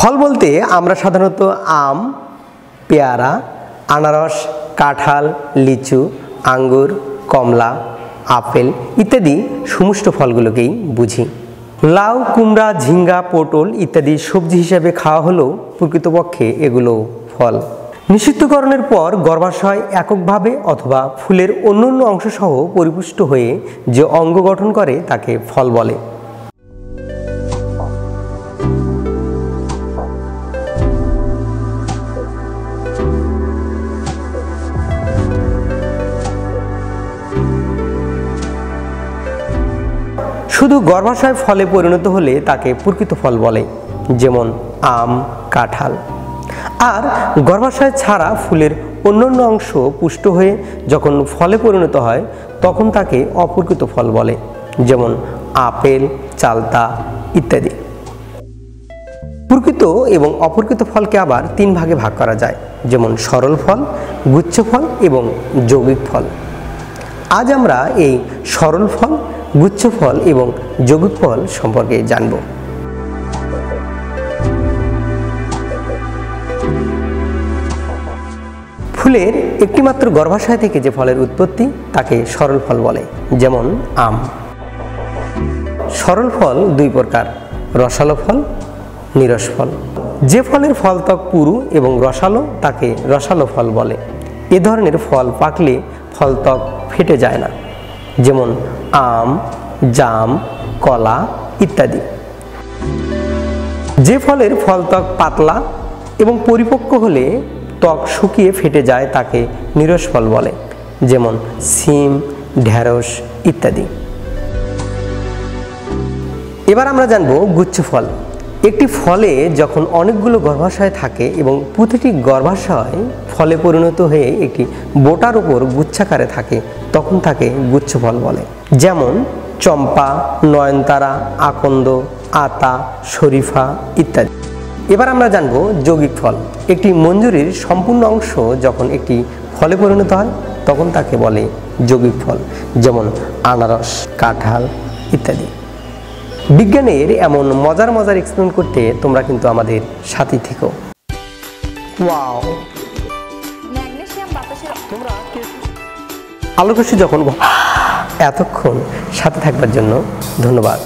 ফল বলতে আমরা সাধারণত আম, পেয়ারা, আনারস, কাঁঠাল, লিচু, আঙ্গুর, কমলা, আপেল ইত্যাদি সমস্ত ফলগুলোকেই বুঝি। লাউ, কুমড়া, ঝিঙ্গা, পটল ইত্যাদি সবজি হিসাবে খাওয়া হলেও প্রকৃতপক্ষে এগুলো ফল। নিষিদ্ধকরণের পর গর্ভাশয় এককভাবে অথবা ফুলের অন্যান্য অংশসহ পরিপুষ্ট হয়ে যে অঙ্গ গঠন করে তাকে ফল বলে। শুধু গর্ভাশয় ফলে পরিণত হলে তাকে প্রকৃত ফল বলে, যেমন আম, কাঁঠাল। আর গর্ভাশয় ছাড়া ফুলের অন্যান্য অংশ পুষ্ট হয়ে যখন ফলে পরিণত হয় তখন তাকে অপ্রকৃত ফল বলে, যেমন আপেল, চালতা ইত্যাদি। প্রকৃত এবং অপ্রকৃত ফলকে আবার তিন ভাগে ভাগ করা যায়, যেমন সরল ফল, গুচ্ছ ফল এবং যৌগিক ফল। আজ আমরা এই সরল ফল, গুচ্ছ ফল এবং যৌগিক ফল সম্পর্কে জানব। ফুলের একটিমাত্র গর্ভাশয় থেকে যে ফলের উৎপত্তি তাকে সরল ফল বলে, যেমন আম। সরল ফল দুই প্রকার, রসালো ফল, নিরস ফল। যে ফলের ফলত্বক পুরু এবং রসালো তাকে রসালো ফল বলে। এ ধরনের ফল পাকলে ফলত্বক ফেটে যায় না, যেমন আম, জাম, কলা ইত্যাদি। যে ফলের ফলত্বক পাতলা এবং পরিপক্ক হলে ত্বক শুকিয়ে ফেটে যায় তাকে নিরস ফল বলে, যেমন শিম, ঢেঁড়স ইত্যাদি। এবার আমরা জানব গুচ্ছ ফল। একটি ফলে যখন অনেকগুলো গর্ভাশয় থাকে এবং প্রতিটি গর্ভাশয় ফলে পরিণত হয়ে একটি বোটার উপর গুচ্ছাকারে থাকে তখন তাকে গুচ্ছ ফল বলে, যেমন চম্পা, নয়নতারা, আকন্দ, আতা, শরীফা ইত্যাদি। এবার আমরা জানব যৌগিক ফল। একটি মঞ্জুরির সম্পূর্ণ অংশ যখন একটি ফলে পরিণত হয় তখন তাকে বলে যৌগিক ফল, যেমন আনারস, কাঁঠাল ইত্যাদি। বিজ্ঞানের এমন মজার মজার এক্সপ্লেন করতে তোমরা কিন্তু আমাদের সাথে থেকো। ওয়াও, আলোকসী যখন এতক্ষণ সাথে থাকবার জন্য ধন্যবাদ।